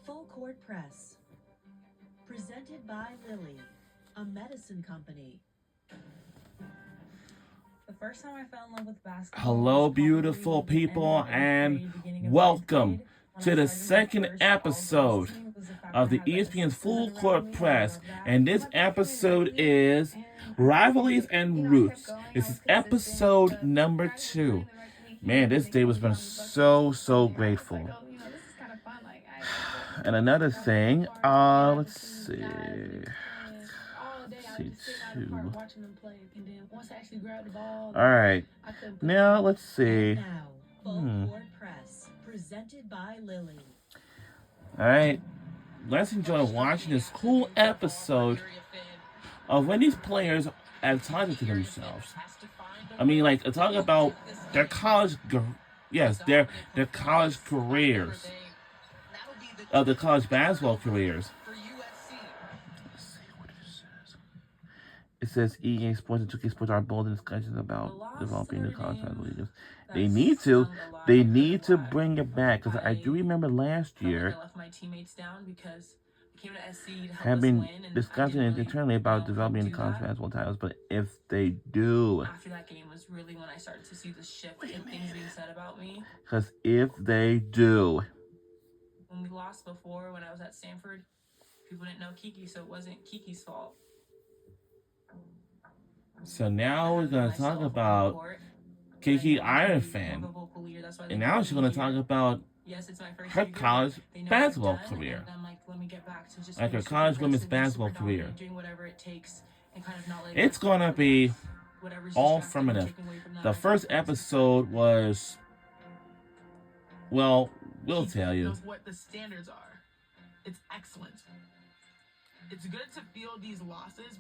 Full Court Press, presented by Lilly, a medicine company. The first time I fell in love with basketball. Hello, beautiful people, and welcome to the second episode of the ESPN's Full Court Press. And this episode is Rivalries and Roots. This is episode number 2. Man, this day was been so grateful. And another thing, let's see. Two. All right. Now let's see. Now, Full Court Press, presented by Lilly. All right. Let's enjoy watching this cool episode of when these players are talking to themselves. I mean, like, talking about their college, their college careers, their college basketball careers. It says EA Sports and 2K Sports are bold in discussions about developing new college leagues. They need to bring it back, because I do remember last year have been discussing internally about developing the college basketball titles. But if they do, after that game was really when I started to see the shift in things being said about me. Because if they do, when we lost before, when I was at Stanford, people didn't know Kiki, so it wasn't Kiki's fault. So now we're going to talk about Kiki Iron Fan. And now she's going to talk about her college basketball career. Like her college women's basketball career. It's going to be all formative. The first episode was, well, we'll tell you. What the standards are. It's excellent. It's good to feel these losses.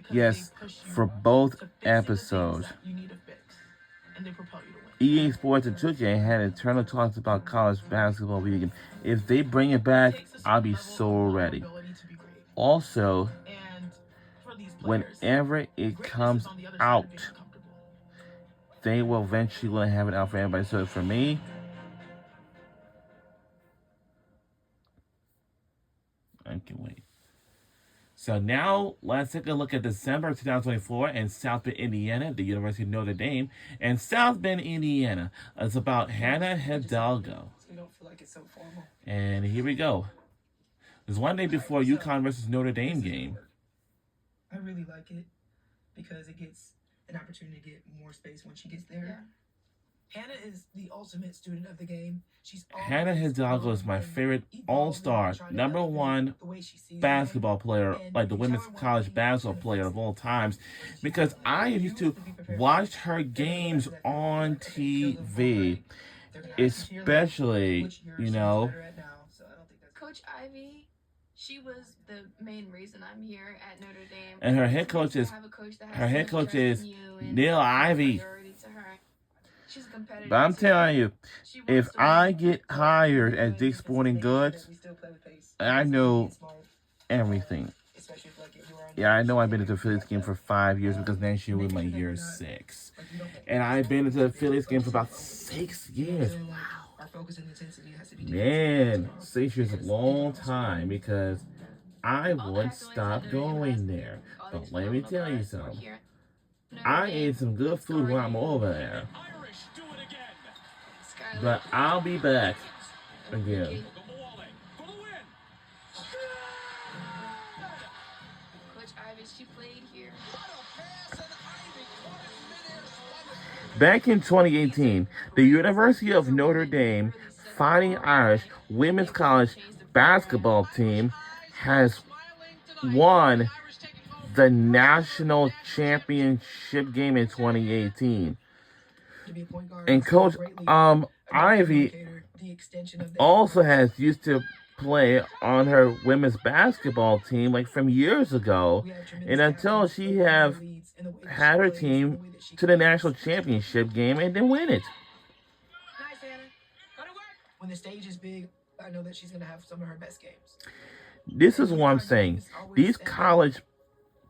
Yes, for both episodes. EA Sports and 2K had internal talks about college basketball video game. If they bring it back, I'll be so ready. Also, whenever it comes out, they will eventually have it out for everybody. So for me, I can wait. So now let's take a look at December 2024 in South Bend, Indiana, the University of Notre Dame, and South Bend, Indiana. It's about Hannah Hidalgo. And here we go. There's one day before UConn versus Notre Dame game. I really like it because it gets an opportunity to get more space when she gets there. Yeah. Hannah is the ultimate student of the game. Hannah Hidalgo is my favorite all-star, #1 basketball player, like the women's college basketball player of all times, because I used to watch her games on TV, especially, Coach Ivy, she was the main reason I'm here at Notre Dame. And her head coach is Neil Ivy. But I'm telling you, if I get hired at Dick's Sporting Goods, I know everything. Yeah, I know I've been at the Phillies game for 5 years, because next year will be my year 6. And I've been at the Phillies game for about 6 years. Wow. Man, 6 years is a long time, because I wouldn't stop going there. But let me tell you something. I ate some good food while I'm over there. But I'll be back again. Coach Ivy, she played here. Back in 2018, the University of Notre Dame Fighting Irish women's college basketball team has won the national championship game in 2018. And Coach Ivy also has used to play on her women's basketball team, like from years ago, and until she have had her team to the national championship game and then win it. When the stage is big, I know that she's gonna have some of her best games. This is what I'm saying. These college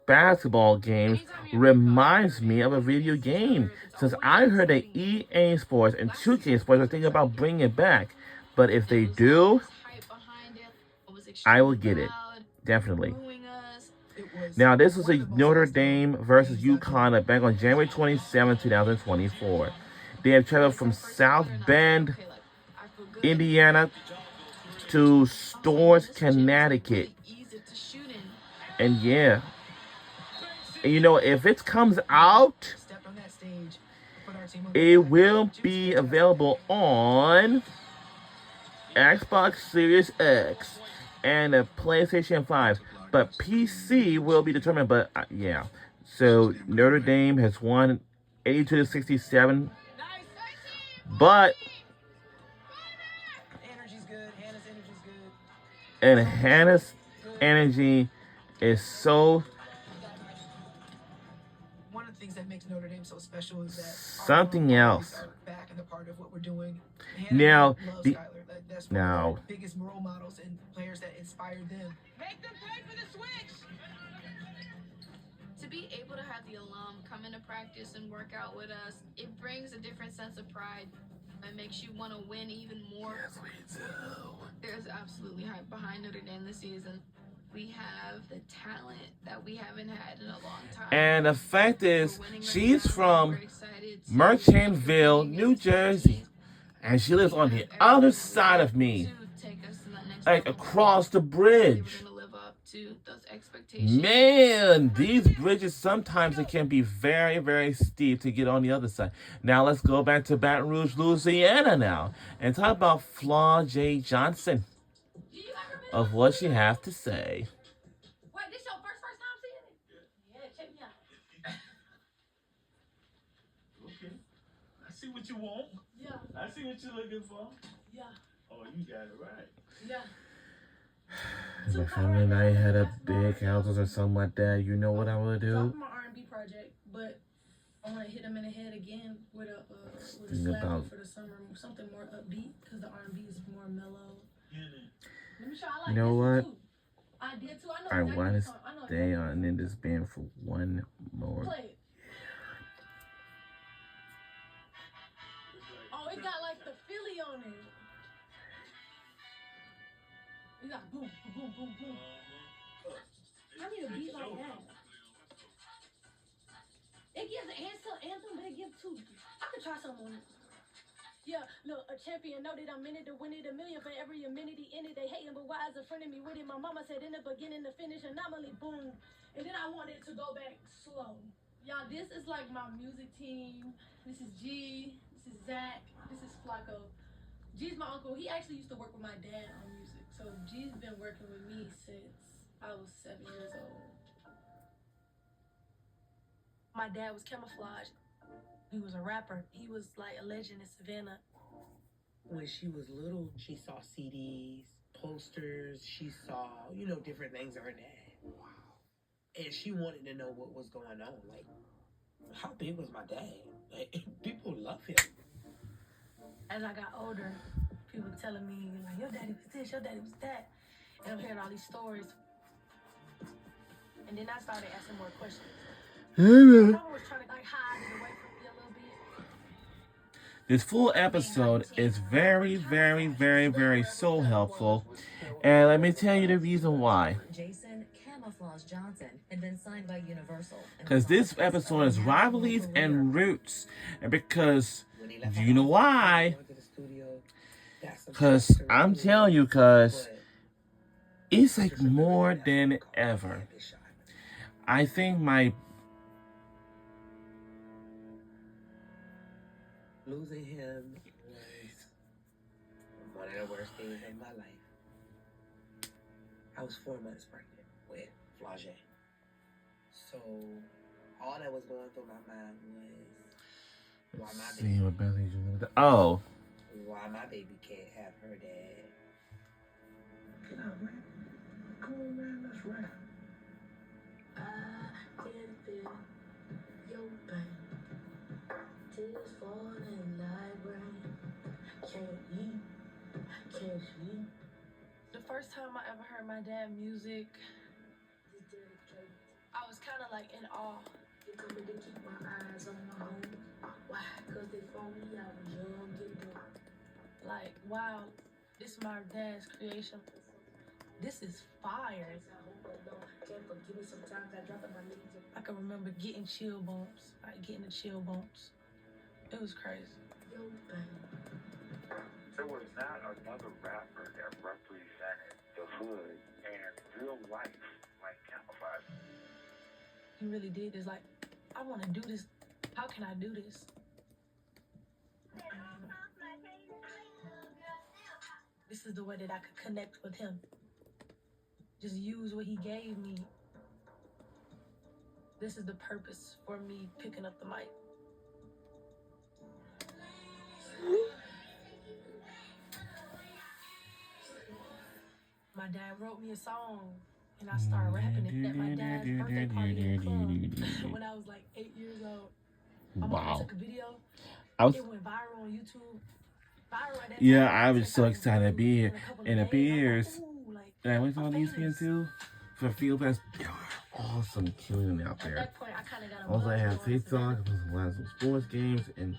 basketball games reminds me of a video game. Since I heard that EA Sports and 2K Sports are thinking about bringing it back. But if they do, I will get it. loud, Definitely. booing us. Now, this is a Notre Dame versus UConn back on January 27, 2024. They have traveled from South Bend, Indiana to Stores, Connecticut. And yeah. And you know, if it comes out, it will be available on Xbox Series X and a PlayStation 5. But PC will be determined. But yeah. So Notre Dame has won 82-67. But and Hannah's energy is so one of the things that makes Notre Dame so special is that something else. Are back in the part of what we're doing. Now, that's one of the biggest role models and players that inspired them. Make them pay for the switch. To be able to have the alum come into practice and work out with us, it brings a different sense of pride. It makes you want to win even more. Yes, we do. There's absolutely hype behind Notre Dame this season. We have the talent that we haven't had in a long time. And the fact is, she's from Merchantville, New Jersey. And she lives on the other side of me. Like across the bridge. Man, these bridges sometimes it can be very, very steep to get on the other side. Now let's go back to Baton Rouge, Louisiana now. And talk about Flaw J. Johnson. Of what she has to say. Wait, this your first time seeing it? Yeah, check me out. Okay. I see what you want. Yeah. I see what you're looking for. Yeah. Oh, you got it right. Yeah. If my family and I had a big houses or something like that, you know what I would do? Drop my R&B project, but I want to hit them in the head again with a slap for the summer, something more upbeat, because the R&B is more mellow. You know what? I want to stay on in this band for one more. Oh, it got like the Philly on it. It got boom, boom, boom, boom. I need a beat like that. It gives an anthem, but it gives two. I could try something on it. Yeah, look, a champion know that I'm in it to win it, a million for every amenity in it. They hating, but why is a friend of me with it? My mama said in the beginning, the finish, anomaly, boom. And then I wanted to go back slow. Y'all, this is like my music team. This is G, this is Zach, this is Flacco. G's my uncle. He actually used to work with my dad on music. So G's been working with me since I was 7 years old. My dad was Camouflage. He was a rapper. He was like a legend in Savannah. When she was little, she saw CDs, posters, she saw, different things of her dad. Wow. And she wanted to know what was going on. Like, how big was my dad? Like, people love him. As I got older, people telling me, like, your daddy was this, your daddy was that. And I'm hearing all these stories. And then I started asking more questions. I was trying to hide it away from me a little bit. This full episode is very, very, very, very so helpful. And let me tell you the reason why. Jason Camouflage Johnson had been signed by Universal. Because this episode is Rivarlies and Roots. And because, do you know why? Because I'm telling you, because it's like more than ever. I think losing him was one of the worst days of my life. I was 4 months pregnant with Flage. So all that was going through my mind was why my baby can't have her dad. Get out, man. Come on, man. Let's rap. I can feel your pain. Tears falling like rain. Can't eat, can't sleep. The first time I ever heard my dad music, I was kind of like in awe. They told me to keep my eyes on my home. Why? Because they told me I was young, get dope. Like, wow, this is my dad's creation. This is fire. I can remember getting chill bumps, like getting the chill bumps. It was crazy. There was not another rapper that represented the hood and real life like Camouflage. He really did. It's like, I want to do this. How can I do this? This is the way that I could connect with him. Just use what he gave me. This is the purpose for me picking up the mic. My dad wrote me a song, and I started rapping it at my dad's birthday party in the club when I was like 8 years old. My mom Wow. took a video. I was, It went viral on YouTube. Viral at that yeah, time. I was so excited to be here. In a couple of And it days, I'm like, appears ooh, like, that I went I'm on famous. ESPN too for Field Pass. There were awesome killing out At there. that point, I kind of got a Also, I buzz had going, TikTok, a lot of some sports games, and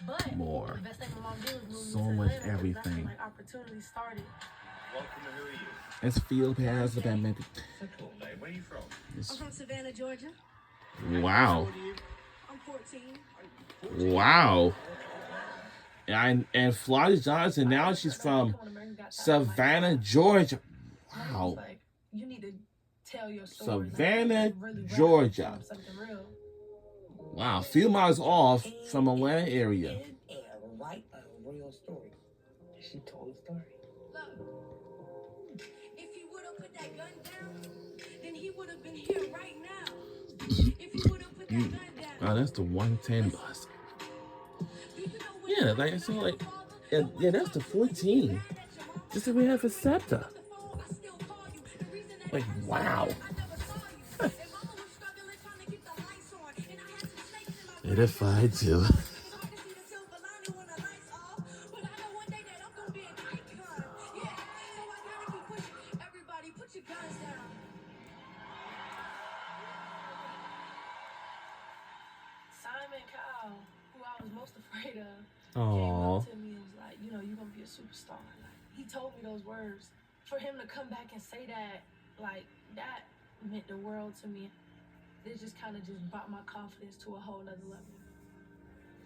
but more. the best thing my mom did was move So me to much Atlanta, 'cause that's when, everything. like, opportunity started. Welcome to Who Are You? It's Field Pass the badminton. Cool, mate. Where are you from? It's, from Savannah, Georgia. wow. I'm 14. Wow. And Florida Johnson, now she's from Savannah, Georgia. Wow. Wow. Like, you need to tell your story. Savannah, like, really rap Georgia. from something real. Wow. A few miles off from Atlanta area. And write a real story. She told a story. Look, if he would have put that gun down, then he would have been here right now. If he would have put that gun down. Oh, that's the 110 bus. Do you know what Yeah, like I saw, like, yeah, that's the 14. Just like we have for SEPTA. Like, wow. It if I do. Simon Cowell, who I was most afraid of, came Aww. up to me and was like, you know, you're gonna be a superstar. Like, he told me those words. For him to come back and say that, like, that meant the world to me. It just kind of just brought my confidence to a whole nother level.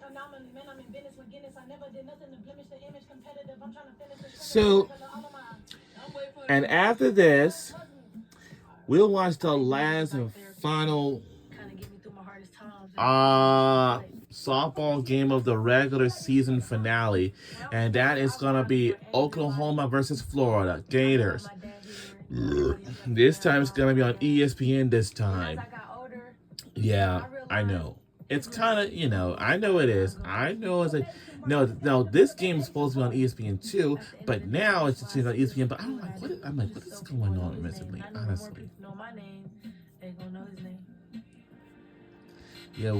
Anomaly, man, I'm in business with Guinness. I never did nothing to blemish the image competitive. I'm trying to finish the So, and after this, we'll watch the last and final kind of get me through my hardest times. softball game of the regular season finale, and that is gonna be Oklahoma versus Florida Gators. This time it's gonna be on ESPN this time. Yeah, I know. It's kind of, you know, I know it is. I know it's like, no, this game is supposed to be on ESPN too, but now it's just on ESPN. But I'm like, what is going on recently? Honestly. They gonna know his name. Yeah,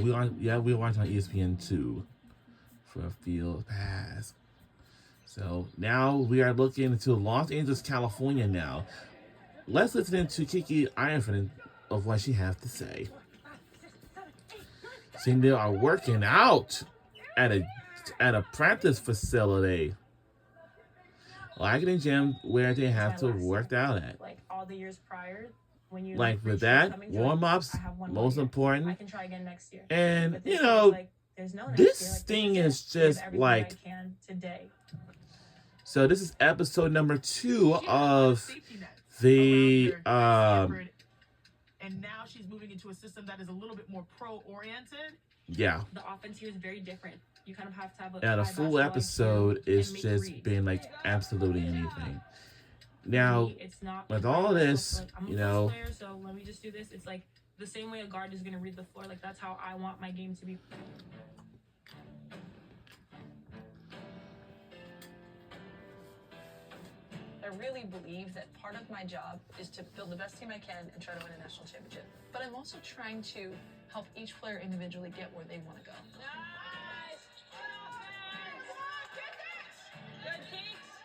we watch on ESPN too for a Field Pass. So now we are looking into Los Angeles, California now. Let's listen to Kiki Ironford of what she has to say. See, they are working out at a practice facility, like in a gym where they have to work out at. Like all the years prior, when you Like with that, warm-ups, most important. I can try again next year. And you know, like, there's no next this year. Like, thing is just like. I can today. So this is episode number 2 of the and now she's moving into a system that is a little bit more pro-oriented. Yeah. The offense here is very different. You kind of have to have a Yeah, the full episode is just been like absolutely anything. Now, it's not with all this, I'm you a know, player, so let me just do this. It's like the same way a guard is going to read the floor. Like that's how I want my game to be. I really believe that part of my job is to build the best team I can and try to win a national championship. But I'm also trying to help each player individually get where they want to go. Nice! Good kicks!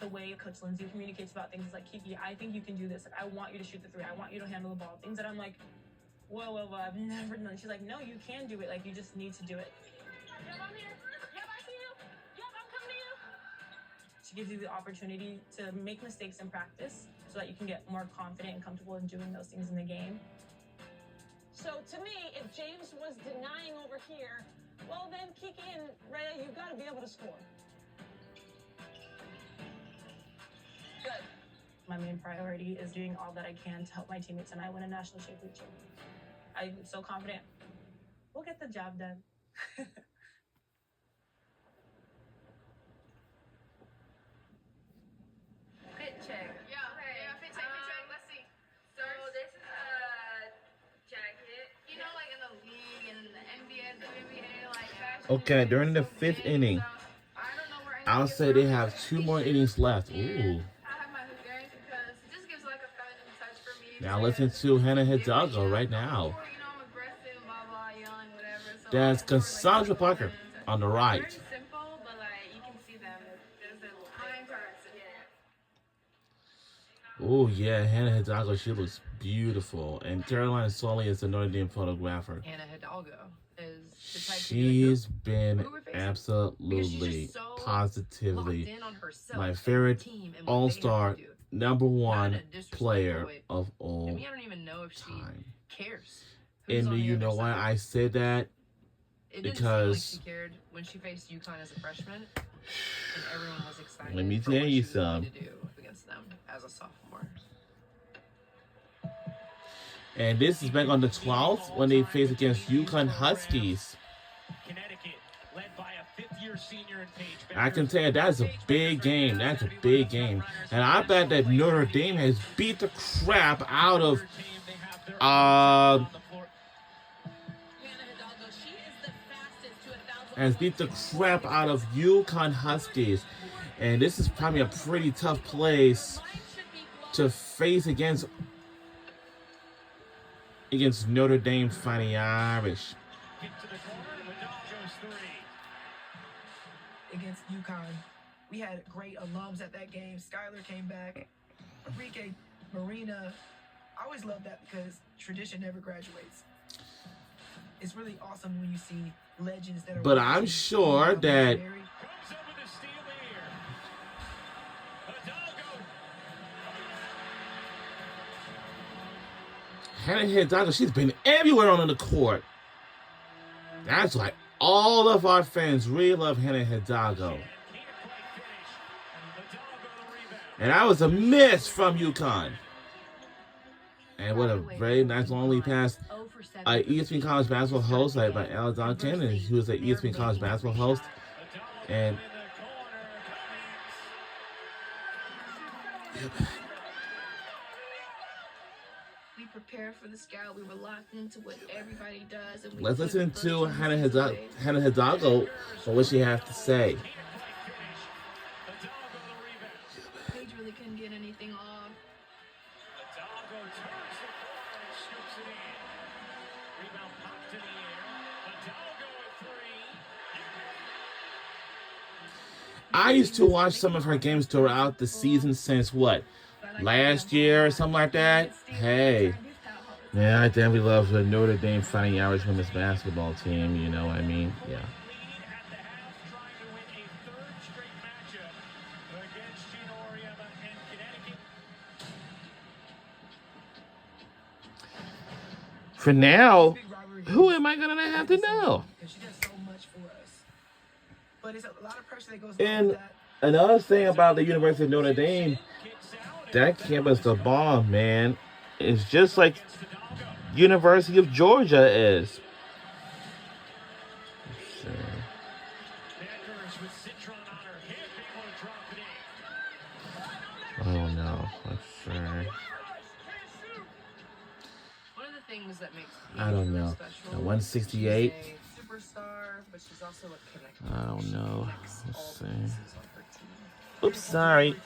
The way Coach Lindsay communicates about things is like, Kiki, I think you can do this. Like, I want you to shoot the 3. I want you to handle the ball. Things that I'm like, whoa, I've never done. She's like, no, you can do it. Like, you just need to do it. Yep, I'm here. Yep, I see you. Yep, I'm coming to you. She gives you the opportunity to make mistakes in practice so that you can get more confident and comfortable in doing those things in the game. So to me, if James was denying over here, well then Kiki and Rhea, you've got to be able to score. Good. My main priority is doing all that I can to help my teammates and I win a national championship. I'm so confident we'll get the job done. Fit check. Yeah, Okay. yeah, fit check, let's see. So this is a jacket. You know, like in the league and the NBA, the WNBA, like fashion. Okay, is during the so fifth big, inning, so I don't know where I'll anything say is they from, have but 2 more t-shirt, innings left. and Ooh. I have my Hungarians because it just gives like a feminine touch for me. Now Just listen like to Hannah a Hidalgo right I'm now. cool, you know, I'm aggressive, blah blah, yelling, whatever. So That's I score, like, Cassandra goals Parker and on the it's right. very simple, but like you can see them. There's their mind aggressive. Oh yeah, Hannah Hidalgo, she looks beautiful. And Caroline Soley is the Notre Dame photographer. Hannah Hidalgo is the type She's been Who we're facing? absolutely, so locked positively in on herself, my and favorite the team and what all-star, they have to do. number Not in one a disrespectful player way. of To all me, I don't even know if she time. cares. Who's And on the you other know why side. I said that? It didn't Because seem like she cared when she faced UConn as a freshman, and everyone was excited. let me for tell what you she was going some. to do against them as a sophomore. And this is back on the 12th when they face against UConn Huskies. Connecticut, led by a fifth-year senior in Paige. I can tell you that's a big game. That's a big game. And I bet that Notre Dame has beat the crap out of UConn Huskies. And this is probably a pretty tough place to face against Notre Dame Fighting Irish. Against UConn, we had great alums at that game. Skylar came back. Enrique, Marina. I always love that because tradition never graduates. It's really awesome when you see legends that are. But I'm sure that Hannah Hidalgo, she's been everywhere on the court. That's why all of our fans really love Hannah Hidalgo. And that was a miss from UConn. And what a very nice long lead pass. ESPN College Basketball host by Al Duncan, and he was an ESPN College Basketball host. And We prepared for the scout. We were locked into what everybody does. And we let's listen to Hannah Hidalgo for what she has to say. Paige really couldn't get anything off. I used to watch some of her games throughout the season since what? Last year or something like that? Hey. Yeah, I definitely love the Notre Dame Fighting Irish women's basketball team, you know what I mean? Yeah. For now, who am I going to have to know? She does so much for us. But it's a lot of pressure that goes And with that. another thing about the University of Notre Dame, that campus, the bomb, man. It's just like University of Georgia is. Oh no, let's see. One of the things that makes I don't know. special, 168. she's a superstar, but she's also a connector. I don't know. Let's All see. pieces on her team. Oops, sorry.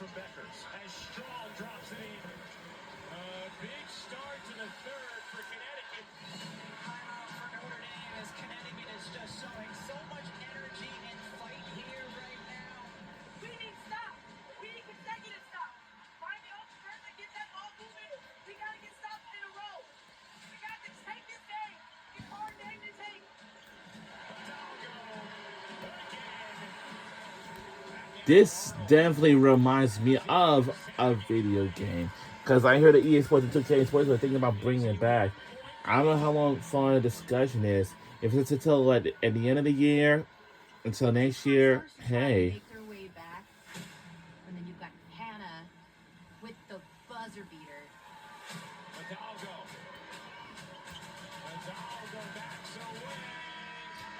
This definitely reminds me of a video game. Because I heard that EA Sports and 2K Sports were thinking about bringing it back. I don't know how long far the discussion is. If it's until like, at the end of the year, until next year, hey. Make their way back. And then you've got Hannah with the buzzer beater.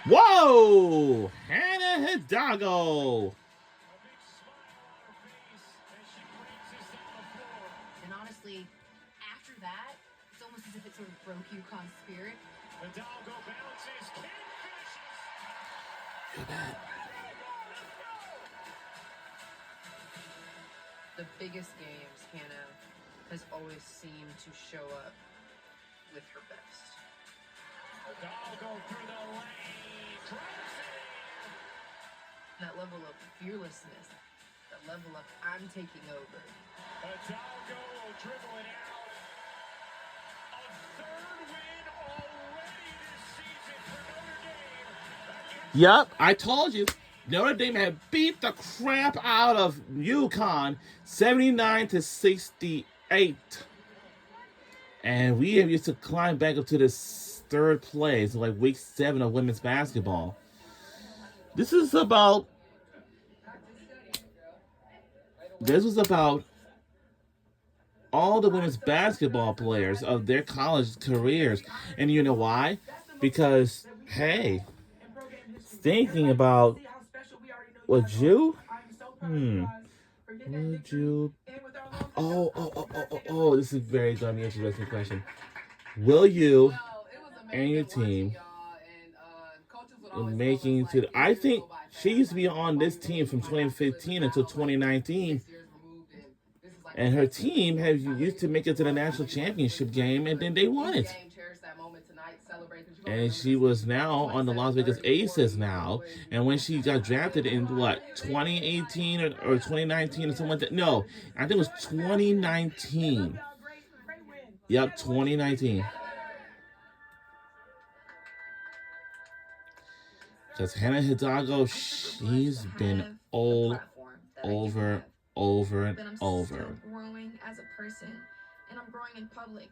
Whoa! Hannah Hidalgo! And honestly, after that, it's almost as if it sort of broke UConn's spirit. Hidalgo bounces, King finishes. The biggest games, Hannah has always seemed to show up with her best. Hidalgo through the lane, drives it. That level of fearlessness, that level of I'm taking over. Hidalgo will dribble it out. A third win already this season for Notre Dame. Yup, I told you. Notre Dame had beat the crap out of UConn 79-68. And we have used to climb back up to this third place, like week 7 of women's basketball. This was about all the women's basketball players of their college careers. And you know why? Because, hey, thinking about, would you? Would you? Oh, this is very going to be an interesting question. Will you and your team making to I think she used to be on this team from 2015 until 2019, and her team has used to make it to the national championship game, and then they won it. And she was now on the Las Vegas Aces now, and when she got drafted in 2018 or 2019 or something like that. No, I think it was 2019. Yep, 2019. Because Hannah Hidalgo, she's been all over and over. Still growing as a person, and I'm growing in public.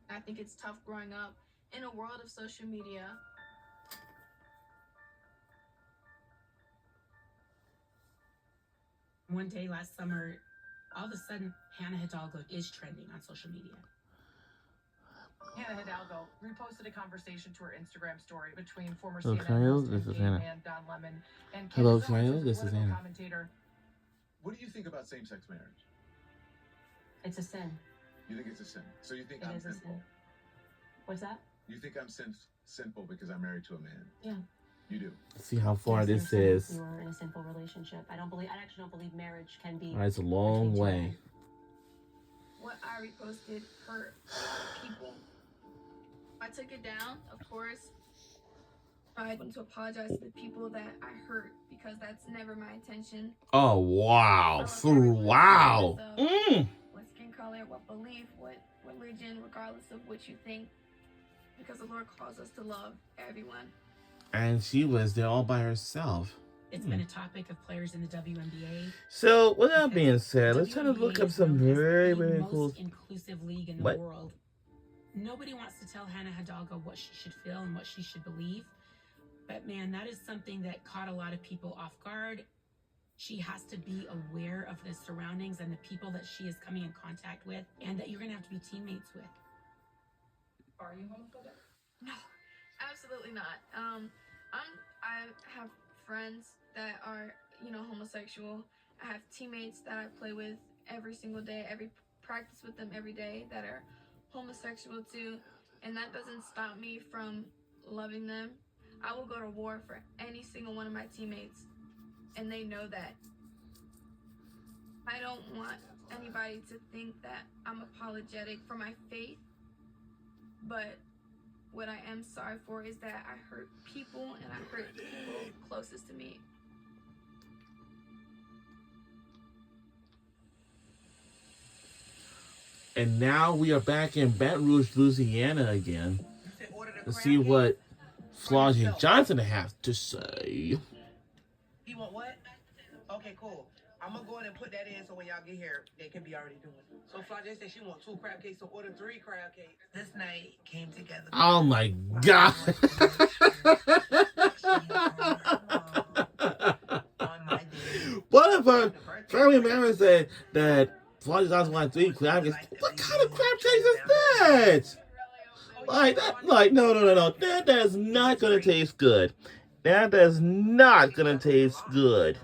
I think it's tough growing up in a world of social media. One day last summer, all of a sudden, Hannah Hidalgo is trending on social media. Hannah Hidalgo reposted a conversation to her Instagram story between former Hello, CNN Kyle. host This is and Hannah. man Don Lemon and Hello, Candace Owens, Kyle. who's a This is political Hannah. commentator. What do you think about same-sex marriage? It's a sin. You think it's a sin. So you think It I'm is a sinful. sin. What's that? You think I'm sinful because I'm married to a man. Yeah. You do. See how far Yes, this you're is. saying you were in a sinful relationship. I actually don't believe marriage can be. It's a long way. What I reposted hurt people. I took it down, of course. I want to apologize to the people that I hurt because that's never my intention. Oh, wow. Wow. What skin color, what belief, what religion, regardless of what you think. Because the Lord calls us to love everyone. And she was there all by herself. It's been a topic of players in the WNBA. So, with that being said, let's try to look up some very, very cool. Most inclusive league in the What? world. Nobody wants to tell Hannah Hidalgo what she should feel and what she should believe. But man, that is something that caught a lot of people off guard. She has to be aware of the surroundings and the people that she is coming in contact with, and that you're going to have to be teammates with. Are you homophobic? No, absolutely not. I have friends that are, homosexual. I have teammates that I play with every single day, every practice with them every day that are homosexual too, and that doesn't stop me from loving them. I will go to war for any single one of my teammates, and they know that. I don't want anybody to think that I'm apologetic for my faith, but what I am sorry for is that I hurt people, and I hurt the people closest to me. And now we are back in Baton Rouge, Louisiana again. Let's see what Flaugy Johnson has to say. He want what? Okay, cool. I'm gonna go ahead and put that in so when y'all get here, they can be already doing it. So Flajay said she want 2 crab cakes, so order 3 crab cakes. This night came together. Oh my God. What if a family member said that Florida doesn't want 3 crab cakes? What kind of crab cakes is that? Like that? Like no. That is not gonna taste good. That is not gonna taste good.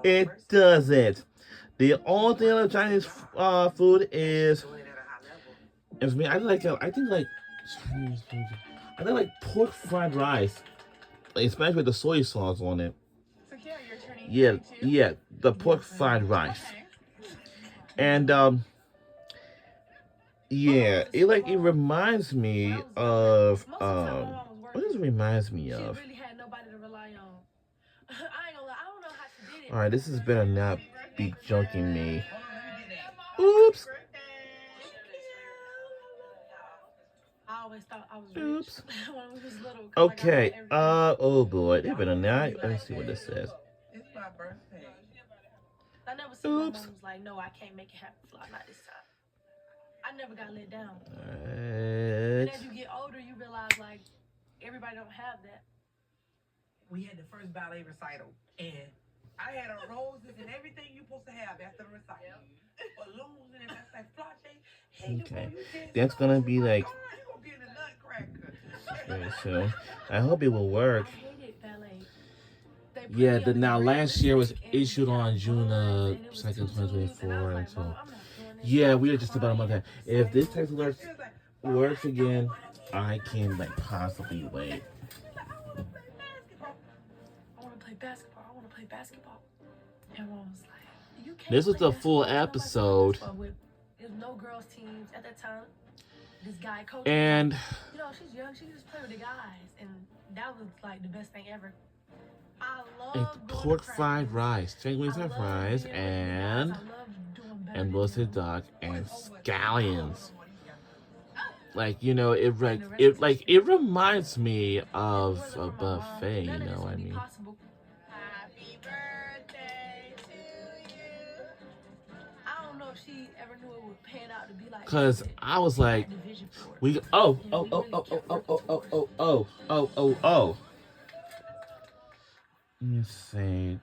It doesn't. The only thing of Chinese food is me. I think like Chinese food. I think like pork fried rice, especially with the soy sauce on it. So yeah, you're turning Yeah, the pork fried rice. And yeah, it reminds me of what does it reminds me of? She really had nobody to rely on. I ain't gonna lie, I don't know how she did it. All right, this has been a not be junking me. Oops. I always thought I was Oops. rich when we was little. Okay. Oh boy, it been a night. Let me see what this says. It's my birthday. I never seen my mom was like, no, I can't make it happen, Fly, not this time. I never got let down. And as you get older, you realize like everybody don't have that. We had the first ballet recital, and I had roses and everything you're supposed to have after the recital. Balloons and everything. Like, Flajay, hey, Okay, that's gonna be like very soon. I hope it will work. I hated ballet. Yeah, now last year was issued on June 2nd, 2024, and so yeah, we are just about a month ahead. If this text alert works again, I can like possibly wait. I want to play basketball. I want to play basketball. And mom was like, you can't. This was play the full basketball. episode. There's no girls teams at that time. This guy coach. And you know, she's young. She just play with the guys, and that was like the best thing ever. I love pork fried rice, chicken wings and fries, and roasted duck and scallions. Like, you know, it reminds me of a buffet, you know what I mean? Happy birthday to you. I don't know if she ever knew it would pan out to be like. Cause I was like, oh. Let me see.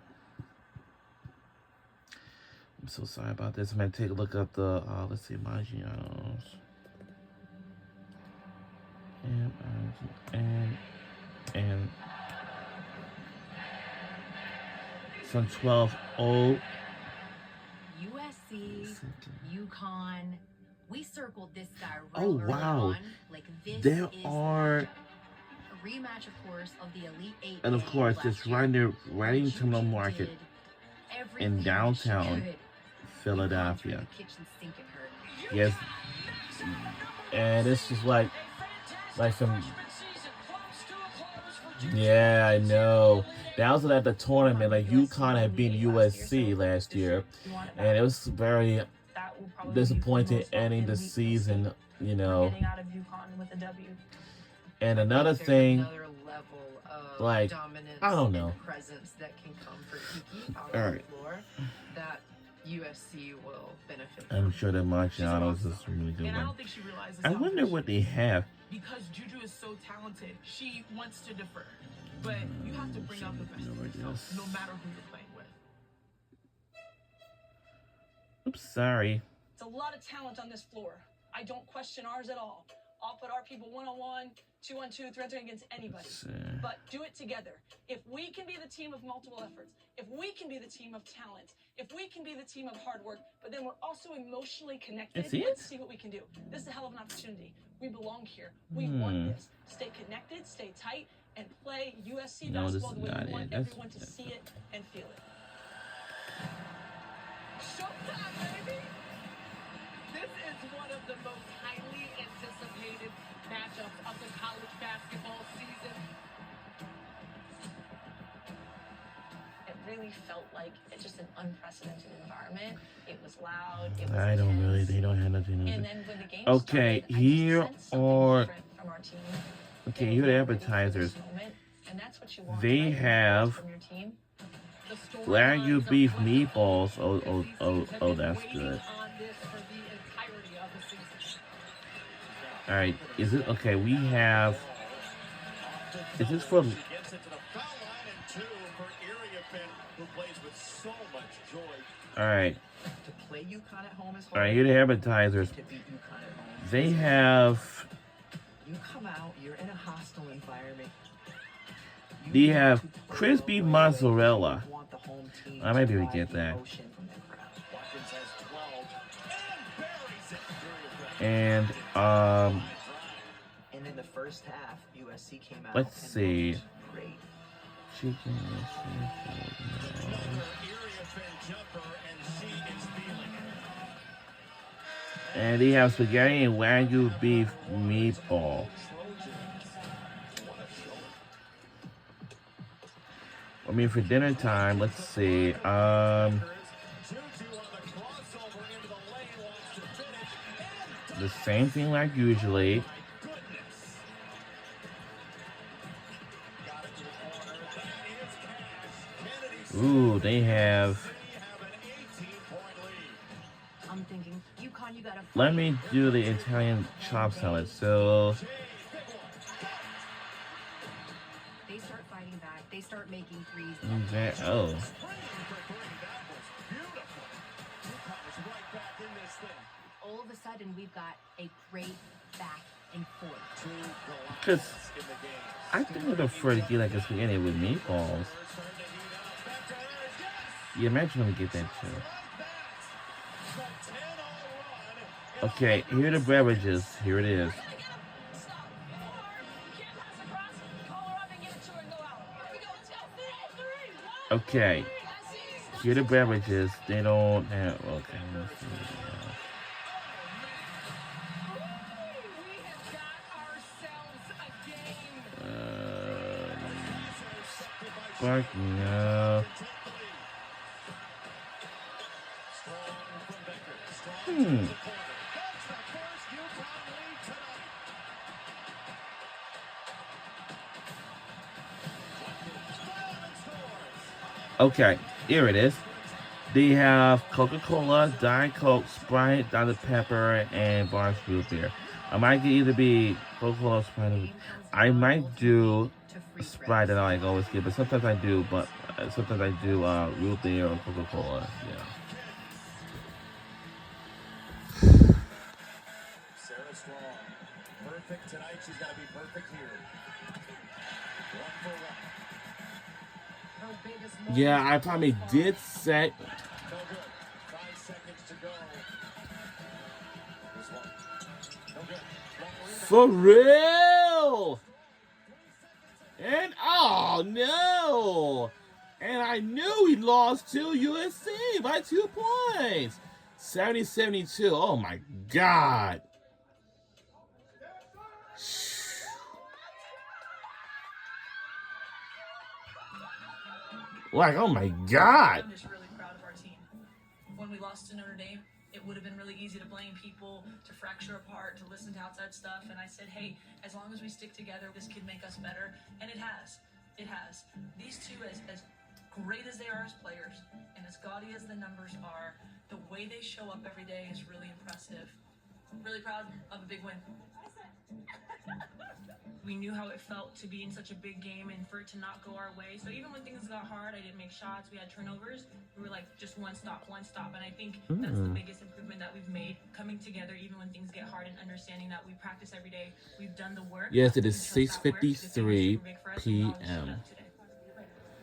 I'm so sorry about this. I'm gonna take a look at the let's see, Maggiano's. And from 12:00. USC, UConn. We circled this guy right Oh wow! on. Like this There is are. a rematch, of course, of the Elite Eight. And of course, it's right near Reading Terminal Market in downtown Philadelphia. Yes, and it's just like some. Yeah, I know. That was at the tournament. Like UConn had beat USC last year, and it was very disappointing ending the season. You know. And another thing, like, I don't know. All right. That USC will benefit. I'm sure that Maggiano's is a really good And I one. don't think she realizes I how wonder what they have. because Juju is so talented, she wants to defer. But you have to bring out the best of yourself, no matter who you're playing with. Oops, sorry. It's a lot of talent on this floor. I don't question ours at all. I'll put our people 1-on-1, 2-on-2, 3-on-3 against anybody. But do it together. If we can be the team of multiple efforts, if we can be the team of talent, if we can be the team of hard work, but then we're also emotionally connected, let's see what we can do. This is a hell of an opportunity. We belong here. We want this. Stay connected, stay tight, and play USC basketball the way we want everyone to see it and feel it. Showtime, baby! This is one of the most highly anticipated matchups of the college basketball season. It really felt like it's just an unprecedented environment. It was loud. It was I don't intense. really. They don't have nothing. And then when the game Okay, started, here I just sensed something are. different from our team. Okay, here are the advertisers. And that's what you want. They right? have From your team. The Wagyu storylines are beef flipping. meatballs. The CCs have Oh, been that's waiting good. on this for the entirety of the season. All right, is it okay? We have. Is this for? She gets it to the foul line and 2 for Iriafen, who plays with so much joy. All right. To play UConn at home is hard. All right, here are the advertisers. To beat UConn at home. They have. You come out, you're in a hostile environment. They have crispy mozzarella. I might be able to get that. And And in the first half, USC came out. let's see. Great. Chicken. And they have spaghetti and Wagyu beef meatball. I mean, for dinner time, let's see. The same thing like usually. Ooh, they have. I'm thinking, UConn, you gotta. Let me do the Italian chop salad. So. They start fighting back. They start making threes. Okay. Oh. All of a sudden, we've got a great back and forth. Because I think I'd prefer to get like a spaghetti with meatballs. Yeah, imagine when we get that too. Okay, here are the beverages. Here it is. Okay. Here are the beverages. They don't have. Okay. Let's see. Sparking up. Okay, here it is. They have Coca-Cola, Diet Coke, Sprite, Dr. Pepper, and Barnes root beer. I might either be Coca-Cola, Sprite. I might do Sprite that I always get, but sometimes I do. But sometimes I do root beer or Coca-Cola. Yeah. Sarah Strong, perfect tonight. She's got to be perfect here. 1 for 1. Yeah, I probably did set. No good. 5 seconds to go. This one. No good. For real! And oh no! And I knew he lost to USC by 2 points. 70-72. Oh my God. Like, oh my God. I'm just really proud of our team. When we lost to Notre Dame, it would have been really easy to blame people, to fracture apart, to listen to outside stuff. And I said, hey, as long as we stick together, this could make us better. And it has. It has. These two, as great as they are as players, and as gaudy as the numbers are, the way they show up every day is really impressive. Really proud of a big win. We knew how it felt to be in such a big game and for it to not go our way. So even when things got hard, I didn't make shots, we had turnovers, we were like just one stop. And I think that's the biggest improvement that we've made, coming together even when things get hard and understanding that we practice every day, we've done the work. Yes, it is 6:53 p.m.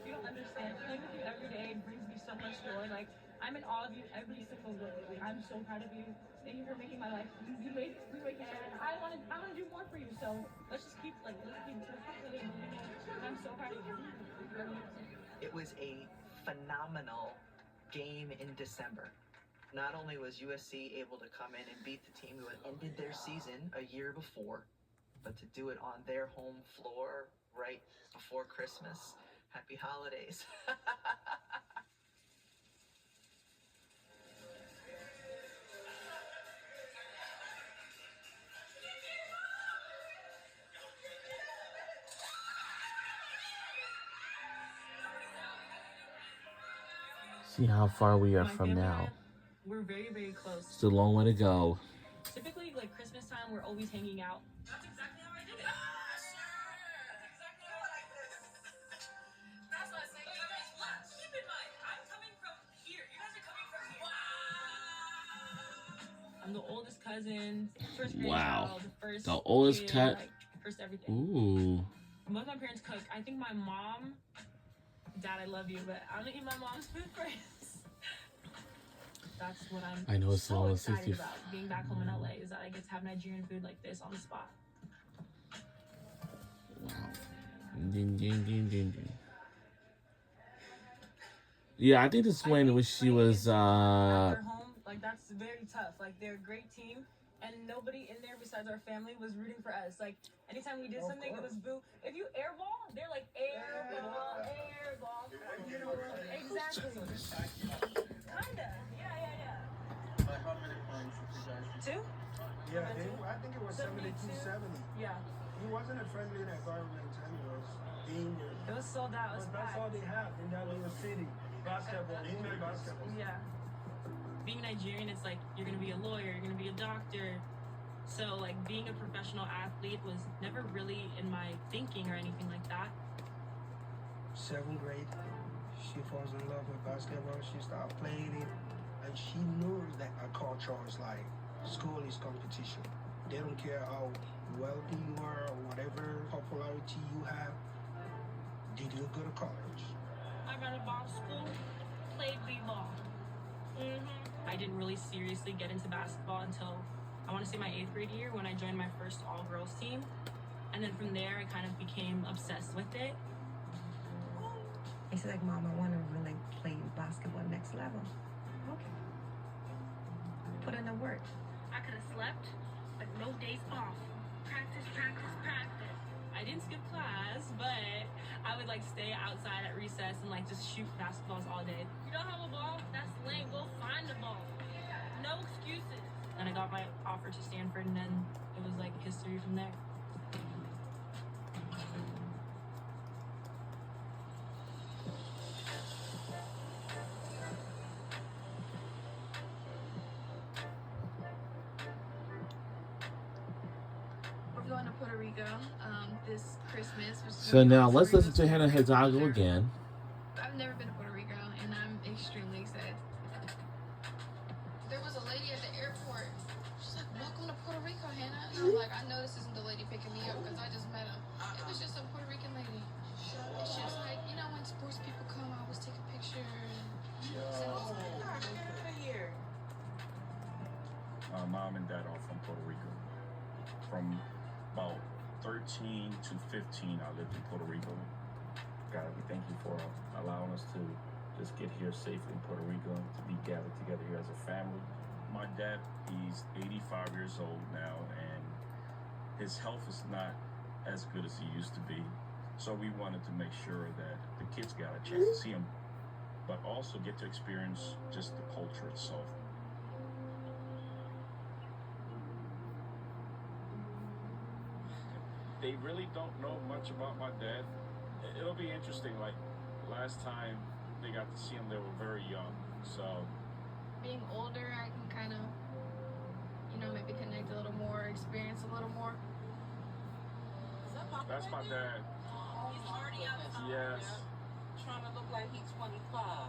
You don't understand. Playing with you every day brings me so much joy. Like, I'm in awe of you every single day. I'm so proud of you. Thank you for making my life. You made it through again. I want to do more for you. So let's keep living. I'm so proud of you. It was a phenomenal game in December. Not only was USC able to come in and beat the team who had ended their season a year before, but to do it on their home floor right before Christmas. Happy holidays. See how far we are My from family and now. we're very, very close. It's a long way to go. Typically, like Christmas time, we're always hanging out. That's exactly how I did it. Exactly how I did it. That's what I say. You guys, keep in mind, I'm coming from here. You guys are coming from here. Wow. I'm the oldest cousin, first grandchild, first The oldest kid, like, first everything. Ooh. Both my parents cook. I think my mom, Dad, I love you, but I'm gonna eat my mom's food first. That's what I know it's so all excited 60. about being back home in LA is that I get to have Nigerian food like this on the spot. Wow. Ding, ding, ding, ding, ding. Yeah, I think this when she was Their home, like that's very tough. Like they're a great team, and nobody in there besides our family was rooting for us. Like anytime we did something, it was boo. If you airball, they're like airball, airball. You know, exactly. Kinda. Yeah. Like how many points did you guys do? 2? Yeah, I think it was 72-70. Yeah. It wasn't a friendly environment, and it was dangerous. It was sold out. It was But that's packed. all they have in that little city. Basketball, only basketball. Yeah. Being Nigerian, it's like you're gonna be a lawyer, you're gonna be a doctor. So like being a professional athlete was never really in my thinking or anything like that. 7th grade, she falls in love with basketball. She started playing it, and she knows that our culture is like school is competition. They don't care how wealthy you are or whatever popularity you have. Did you go to college? I ran a ball school, played b-ball. I didn't really seriously get into basketball until I want to say my 8th grade year when I joined my first all-girls team. And then from there, I kind of became obsessed with it. He's like, Mom, I want to really play basketball next level. Okay. Put in the work. I could have slept, but no days off. Practice. I didn't skip class, but I would like stay outside at recess and like just shoot basketballs all day. You don't have a ball? That's lame. Go find the ball. No excuses. And I got my offer to Stanford, and then it was like history from there. We're going to Puerto Rico this Christmas. Which is So gonna be now awesome. let's listen to Hannah Hidalgo again. I've never been to Puerto Rico, and I'm extremely excited. There was a lady at the airport. She's like, "Welcome to Puerto Rico, Hannah." And I'm like, "I know this isn't the lady picking me up because I just met him. It was just a Puerto Rican lady." And she was like, "You know, when sports people come, I always take a picture." My mom and dad are from Puerto Rico. From about 13 to 15, I lived in Puerto Rico. God, we thank you for allowing us to just get here safely in Puerto Rico, to be gathered together here as a family. My dad, he's 85 years old now, and his health is not as good as he used to be. So we wanted to make sure that the kids got a chance to see him, but also get to experience just the culture itself. They really don't know much about my dad. It'll be interesting. Like last time they got to see him, they were very young. So Being older, I can kind of, maybe connect a little more, experience a little more. that's my dad. He's already outside. Yes. Trying to look like he's 25.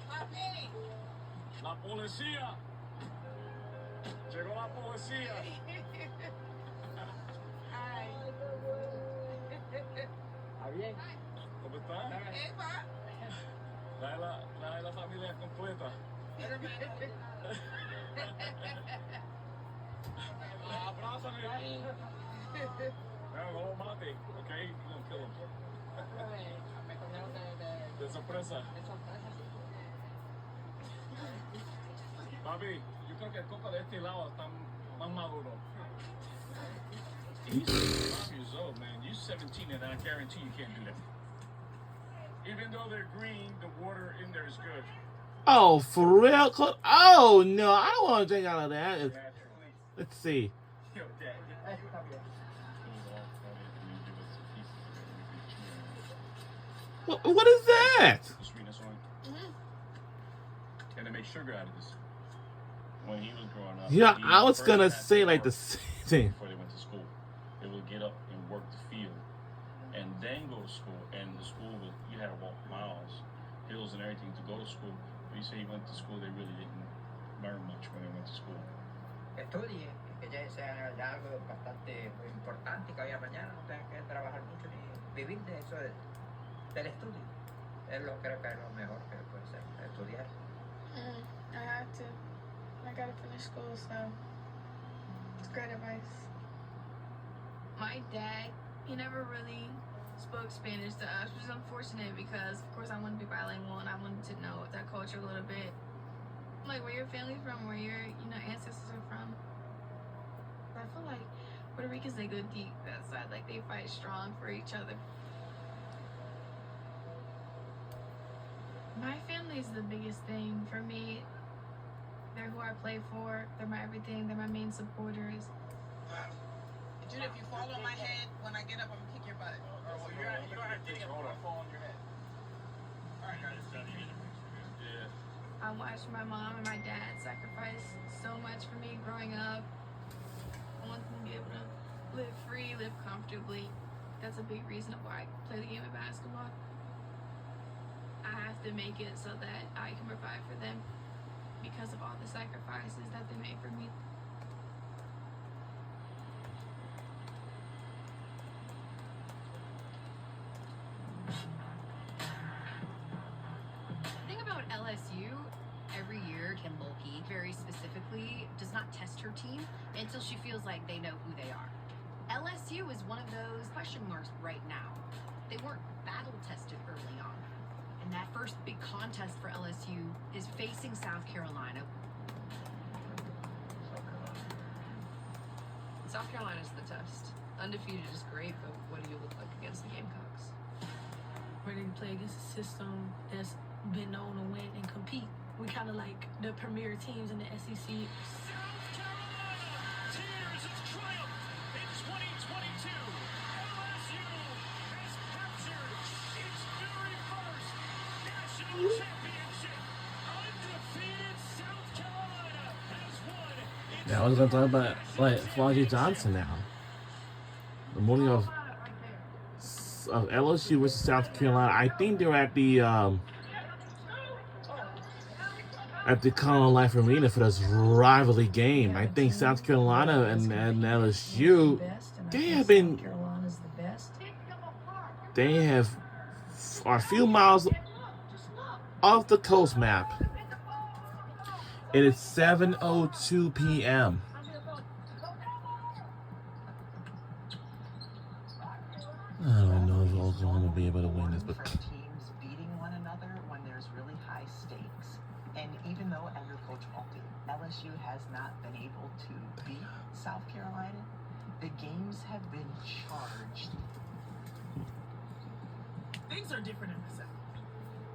Papi! La policía. Llegó la policía. Hi. Bien. ¿Cómo está? Trae la familia completa. Abrázame. No lo mate, okay? You gonna kill him. De sorpresa. Papi, yo creo que el coco de este lado está más maduro. He's 5 years old, man. You're 17, and I guarantee you can't do that. Even though they're green, the water in there is good. Oh, for real? Oh, no, I don't want to drink out of that. Let's see. Yo, Dad. What is that? The sweetness on it. make sugar out of this. When he was growing up, Yeah, he I was first gonna had say to like the work same thing. before they went to school. They would get up and work the field, and then go to school. And the school was, you had to walk miles, hills and everything to go to school. When you say he went to school, they really didn't learn much when they went to school. Estudie, que ya sea ya algo bastante muy importante, que vaya mañana no tenga que trabajar mucho ni vivir de eso del estudio. Creo que es lo mejor que puede ser, estudiar. I have to. I gotta finish school, so it's great advice. My dad, he never really spoke Spanish to us, which is unfortunate because, of course, I wanted to be bilingual and I wanted to know that culture a little bit. Like, where your family's from, where your, ancestors are from. I feel like Puerto Ricans, they go deep that side. Like, they fight strong for each other. My family is the biggest thing for me. They're who I play for. They're my everything. They're my main supporters. Jude, if you fall on my head when I get up, I'm gonna kick your butt. You don't have to fall on your head. Alright, guys. Yeah. I watched my mom and my dad sacrifice so much for me growing up. I want them to be able to live free, live comfortably. That's a big reason why I play the game of basketball. I have to make it so that I can provide for them because of all the sacrifices that they made for me. The thing about LSU, every year, Kim Mulkey, very specifically, does not test her team until she feels like they know who they are. LSU is one of those question marks right now. They weren't battle tested early on. And that first big contest for LSU is facing South Carolina. South Carolina's the test. Undefeated is great, but what do you look like against the Gamecocks? Ready to play against a system that's been known to win and compete. We kind of like the premier teams in the SEC. Tears of triumph in 2022. LSU has captured its very first national championship. Undefeated South Carolina has won its Now I was gonna talk about like Florida Johnson now. The morning of LSU versus South Carolina. I think they're at the Colin Life Arena for this rivalry game. I think South Carolina and LSU, they are a few miles off the coast map. It is 7:02 p.m. I don't know if Oklahoma will be able to win this, but teams beating one another when there's really high stakes. And even though agricultural LSU has not been able to beat South Carolina, the games have been charged. Things are different in the South.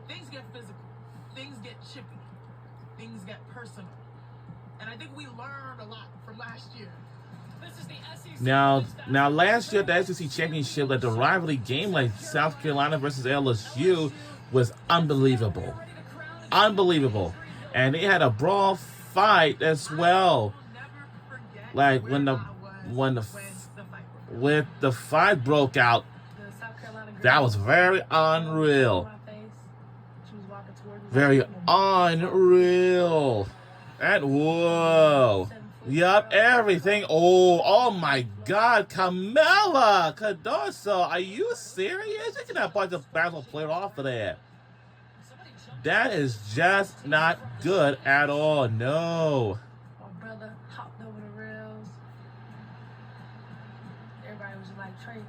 Things get physical. Things get chippy. Things get personal. And I think we learned a lot from last year. This is the SEC. Now, last year at the SEC championship, like the rivalry game, like South Carolina versus LSU, was unbelievable, and they had a brawl fight as well. Like when the fight broke out, that was very unreal, very unreal. And whoa. Yup, everything. Oh my God, Camila Cardoso, are you serious? You cannot punch a basketball player off of that. That is just not good at all. No. My brother hopped over the rails. Everybody was like, Trey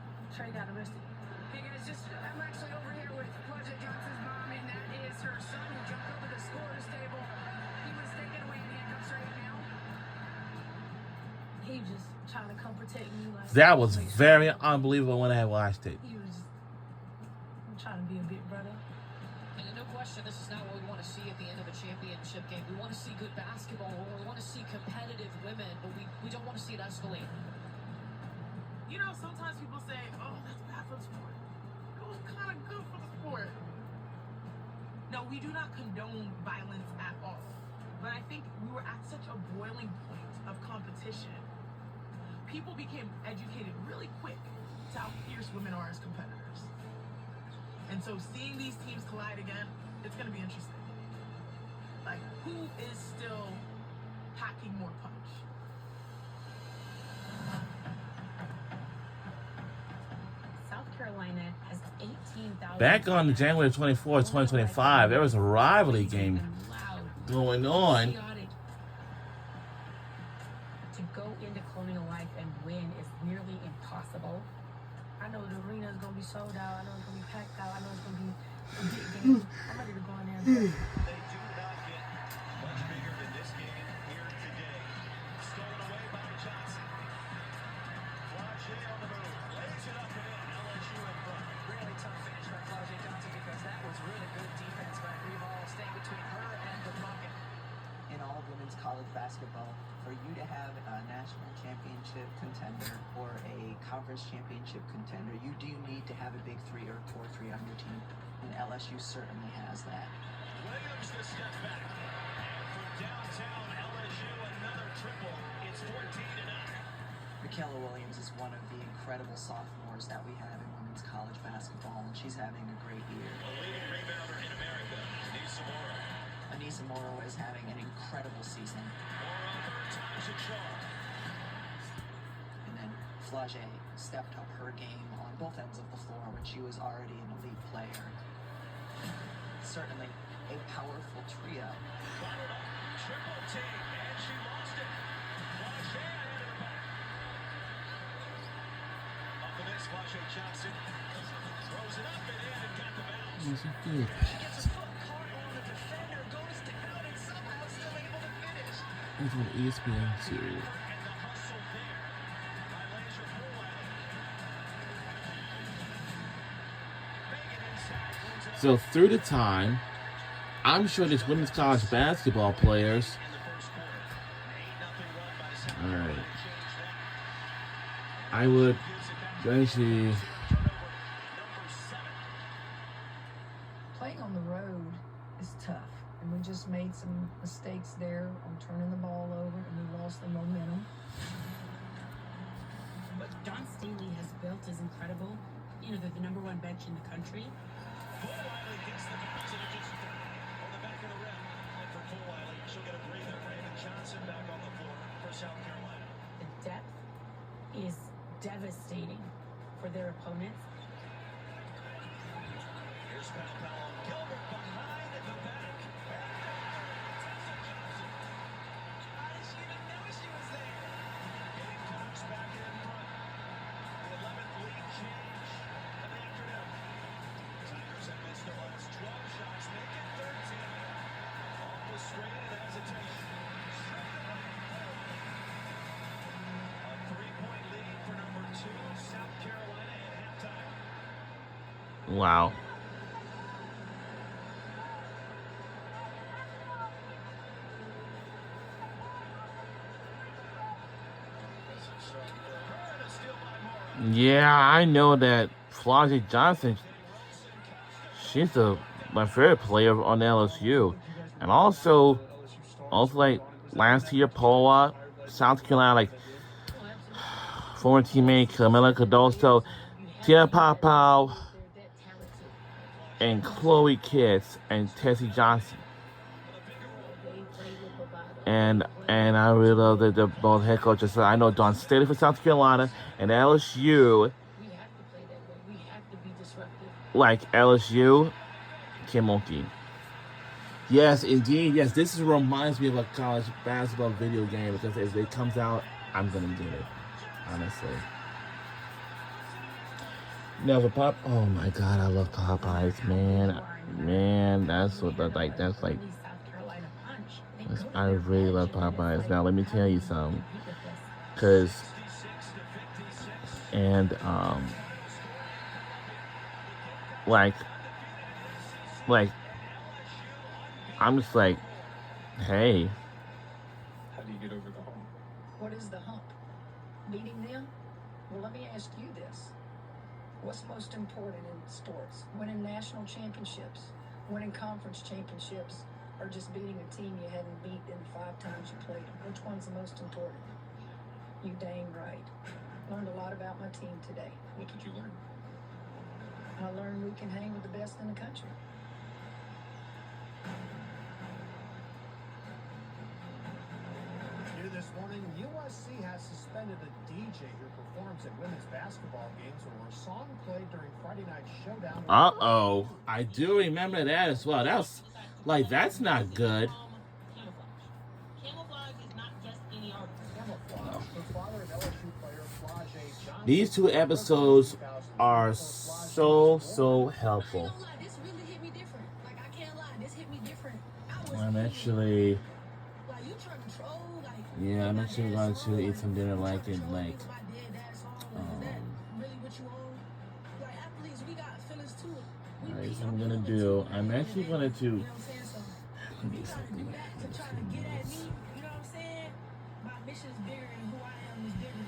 got arrested. Hey guys, I'm actually over here with Project Johnson's mom, and that is her son who jumped over the scorer's table. He was taken away in handcuffs right now. He was just trying to come protect me. Like, That was very unbelievable when I watched it. He was trying to be a big brother. And no question, this is not what we want to see at the end of a championship game. We want to see good basketball. We want to see competitive women, but we don't want to see it escalate. You know, sometimes people say, oh, that's bad for the sport. It was kind of good for the sport. No, we do not condone violence at all. I think we were at such a boiling point of competition. People became educated really quick to how fierce women are as competitors. And so seeing these teams collide again, it's going to be interesting. Like, who is still packing more punch? South Carolina has 18,000. Back on January 24th, 2025, there was a rivalry game going on. To go into Colonial Life and win is nearly impossible. I know the arena is gonna be sold out. I know it's gonna be packed out. I know it's gonna be a big game. I'm ready to go in there and play. They do not get much bigger than this game here today. Stolen away by Johnson. Flau'jae on the move. Lays it up and in. LSU in front. Really tough finish by Flau'jae Johnson because that was really good defense by Rivarlies, staying between her and the bucket. In all of women's college basketball, for you to have a national championship contender or a conference championship contender, you do need to have a big three or core three on your team, and LSU certainly has that. Williams the step back. And from downtown LSU, another triple. It's 14-9. Michaela Williams is one of the incredible sophomores that we have in women's college basketball, and she's having a great year. The leading rebounder in America, Anissa Morrow is having an incredible season. And then Flau'jae stepped up her game on both ends of the floor when she was already an elite player. Certainly a powerful trio. Triple team, and she lost it. Flau'jae ahead of the back. Off the miss, Flau'jae Johnson throws it up and in and got the bounce. Yes, it did. She gets a foot caught on the defender, goes down, and somehow still able to finish. It's an ESPN series. So through the time, I'm sure these women's college basketball players. All right. I would actually. Playing on the road is tough, and we just made some mistakes there on turning the ball over, and we lost the momentum. What Don Staley has built is incredible. You know, they're the #1 bench in the country. Wiley gets the bounce and it just on the back of the rim. And for Wiley, she'll get a breather. Brandon Johnson back on the floor for South Carolina. The depth is devastating for their opponents. Here's Pal Gilbert behind at the back. How did she even know she was there? Gamecocks back in front. The 11th lead change of the afternoon. Tigers have missed the last 12 shots, make it 13. Off the screen and hesitation. Stripped away. A 3-point lead for number 2, South Carolina at halftime. Wow. Yeah, I know that Flau'jae Johnson, she's my favorite player on LSU. And also like last year, Paula, South Carolina, like former teammate Camila Cardoso, Tia Papau, and Chloe Kitts and Tessie Johnson. And I really love that they're both head coaches. So I know Don Staley for South Carolina and LSU. Like LSU, Kim Mulkey. Yes, indeed. Yes, this reminds me of a college basketball video game because if it comes out, I'm gonna get it. Honestly. No, for Pop. Oh my God, I love Popeyes, man. Man, that's what that's like. I really love Popeyes. Now let me tell you something, like I'm just like, hey. How do you get over the hump? What is the hump? Beating them? Well, let me ask you this. What's most important in sports? Winning national championships, winning conference championships, or just beating a team you hadn't beat in the 5 times you played them? Which one's the most important? You dang right. Learned a lot about my team today. What did you learn? I learned we can hang with the best in the country. New this morning, USC has suspended a DJ who performs at women's basketball games where a song played during Friday Night Showdown. Uh-oh. I do remember that as well. That's not good. Camouflage is not just any art. Camouflage. The father of LSU player Flage Johnson. These 2 episodes are so helpful. This really hit me different. Like, I can't lie, this hit me different. I'm actually, Like, you trying to troll, like, yeah, I'm actually going to eat some dinner really like what you own? Like, athletes, we got feelings too. alright, so I'm gonna do, I'm actually gonna do, You know what I'm saying? So, you gotta do that to try to get at me. You know what I'm saying? My mission is bigger and who I am is bigger.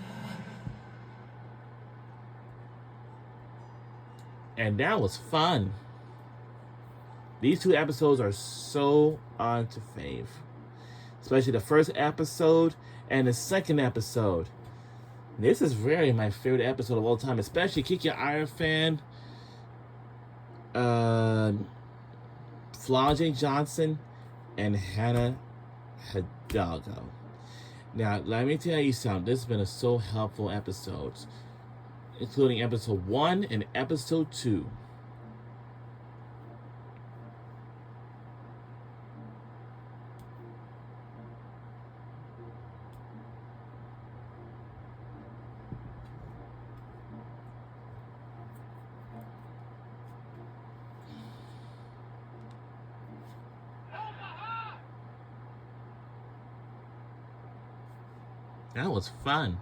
and that was fun. These 2 episodes are so on to fave. Especially the first episode and the second episode. This is really my favorite episode of all time. Especially Kick Your Iron Fan. Flage Johnson and Hannah Hidalgo. Now, let me tell you something. This has been a so helpful episode. Including episode 1 and episode 2. That was fun.